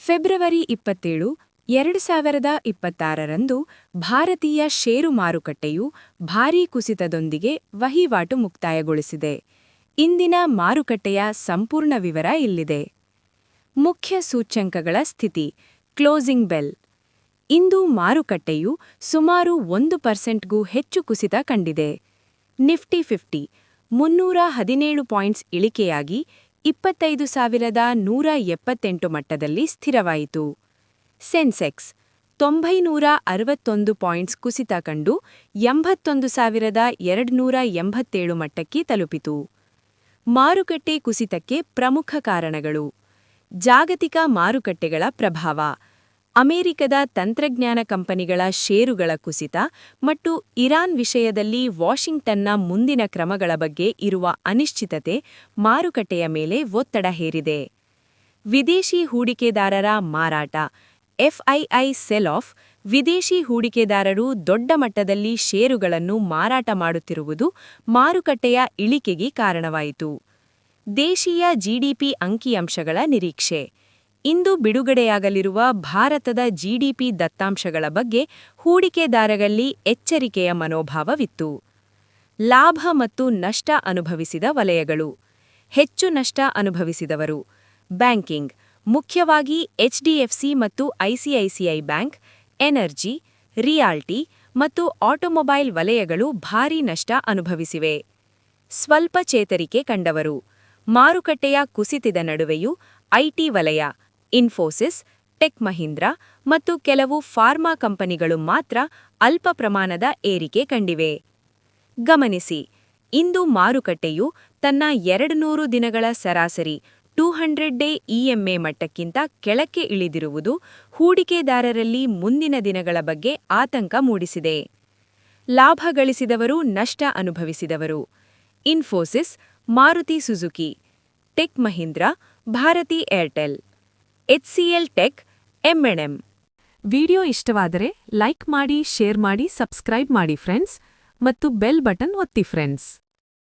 February 27, 2026ರಂದು ಭಾರತೀಯ ಷೇರು ಮಾರುಕಟ್ಟೆಯು ಭಾರೀ ಕುಸಿತದೊಂದಿಗೆ ವಹಿವಾಟು ಮುಕ್ತಾಯಗೊಳಿಸಿದೆ. ಇಂದಿನ ಮಾರುಕಟ್ಟೆಯ ಸಂಪೂರ್ಣ ವಿವರ ಇಲ್ಲಿದೆ. ಮುಖ್ಯ ಸೂಚ್ಯಂಕಗಳ ಸ್ಥಿತಿ. Closing bell. ಇಂದು ಮಾರುಕಟ್ಟೆಯು ಸುಮಾರು 1%ಗೂ ಹೆಚ್ಚು ಕುಸಿತ ಕಂಡಿದೆ. ನಿಫ್ಟಿ 50 317 ಪಾಯಿಂಟ್ಸ್ ಇಳಿಕೆಯಾಗಿ 25,178 ಮಟ್ಟದಲ್ಲಿ ಸ್ಥಿರವಾಯಿತು. ಸೆನ್ಸೆಕ್ಸ್ 961 ಪಾಯಿಂಟ್ಸ್ ಕುಸಿತ ಕಂಡು 81,287 ಮಟ್ಟಕ್ಕೆ ತಲುಪಿತು. ಮಾರುಕಟ್ಟೆ ಕುಸಿತಕ್ಕೆ ಪ್ರಮುಖ ಕಾರಣಗಳು. ಜಾಗತಿಕ ಮಾರುಕಟ್ಟೆಗಳ ಪ್ರಭಾವ. ಅಮೆರಿಕದ ತಂತ್ರಜ್ಞಾನ ಕಂಪನಿಗಳ ಷೇರುಗಳ ಕುಸಿತ ಮತ್ತು ಇರಾನ್ ವಿಷಯದಲ್ಲಿ ವಾಷಿಂಗ್ಟನ್ನ ಮುಂದಿನ ಕ್ರಮಗಳ ಬಗ್ಗೆ ಇರುವ ಅನಿಶ್ಚಿತತೆ ಮಾರುಕಟ್ಟೆಯ ಮೇಲೆ ಒತ್ತಡ ಹೇರಿದೆ. ವಿದೇಶಿ ಹೂಡಿಕೆದಾರರ ಮಾರಾಟ. ಎಫ್ಐಐ ಸೆಲ್ ಆಫ್. ವಿದೇಶಿ ಹೂಡಿಕೆದಾರರು ದೊಡ್ಡ ಮಟ್ಟದಲ್ಲಿ ಷೇರುಗಳನ್ನು ಮಾರಾಟ ಮಾಡುತ್ತಿರುವುದು ಮಾರುಕಟ್ಟೆಯ ಇಳಿಕೆಗೆ ಕಾರಣವಾಯಿತು. ದೇಶೀಯ ಜಿಡಿಪಿ ಅಂಕಿಅಂಶಗಳ ನಿರೀಕ್ಷೆ. ಇಂದು ಬಿಡುಗಡೆಯಾಗಲಿರುವ ಭಾರತದ ಜಿಡಿಪಿ ದತ್ತಾಂಶಗಳ ಬಗ್ಗೆ ಹೂಡಿಕೆದಾರರಲ್ಲಿ ಎಚ್ಚರಿಕೆಯ ಮನೋಭಾವವಿತ್ತು. ಲಾಭ ಮತ್ತು ನಷ್ಟ ಅನುಭವಿಸಿದ ವಲಯಗಳು. ಹೆಚ್ಚು ನಷ್ಟ ಅನುಭವಿಸಿದವರು. ಬ್ಯಾಂಕಿಂಗ್, ಮುಖ್ಯವಾಗಿ ಎಚ್ಡಿಎಫ್ಸಿ ಮತ್ತು ಐಸಿಐಸಿಐ ಬ್ಯಾಂಕ್, ಎನರ್ಜಿ, ರಿಯಾಲ್ಟಿ ಮತ್ತು ಆಟೋಮೊಬೈಲ್ ವಲಯಗಳು ಭಾರೀ ನಷ್ಟ ಅನುಭವಿಸಿವೆ. ಸ್ವಲ್ಪ ಚೇತರಿಕೆ ಕಂಡವರು. ಮಾರುಕಟ್ಟೆಯ ಕುಸಿತದ ನಡುವೆಯೂ ಐಟಿ ವಲಯ, ಇನ್ಫೋಸಿಸ್, ಟೆಕ್ ಮಹೀಂದ್ರ ಮತ್ತು ಕೆಲವು ಫಾರ್ಮಾ ಕಂಪನಿಗಳು ಮಾತ್ರ ಅಲ್ಪ ಪ್ರಮಾಣದ ಏರಿಕೆ ಕಂಡಿವೆ. ಗಮನಿಸಿ, ಇಂದು ಮಾರುಕಟ್ಟೆಯು ತನ್ನ 200 ದಿನಗಳ ಸರಾಸರಿ 200 ಡೇ ಇಎಂಎ ಮಟ್ಟಕ್ಕಿಂತ ಕೆಳಕ್ಕೆ ಇಳಿದಿರುವುದು ಹೂಡಿಕೆದಾರರಲ್ಲಿ ಮುಂದಿನ ದಿನಗಳ ಬಗ್ಗೆ ಆತಂಕ ಮೂಡಿಸಿದೆ. ಲಾಭ ಗಳಿಸಿದವರು, ನಷ್ಟ ಅನುಭವಿಸಿದವರು. Infosys, Maruti Suzuki, tech Mahindra, Bharti Airtel, HCL tech, M&M. Video ಇಷ್ಟವಾದರೆ ಲೈಕ್ ಮಾಡಿ, ಶೇರ್ ಮಾಡಿ, ಸಬ್ಸ್ಕ್ರೈಬ್ ಮಾಡಿ ಫ್ರೆಂಡ್ಸ್, ಮತ್ತು ಬೆಲ್ ಬಟನ್ ಒತ್ತಿ ಫ್ರೆಂಡ್ಸ್.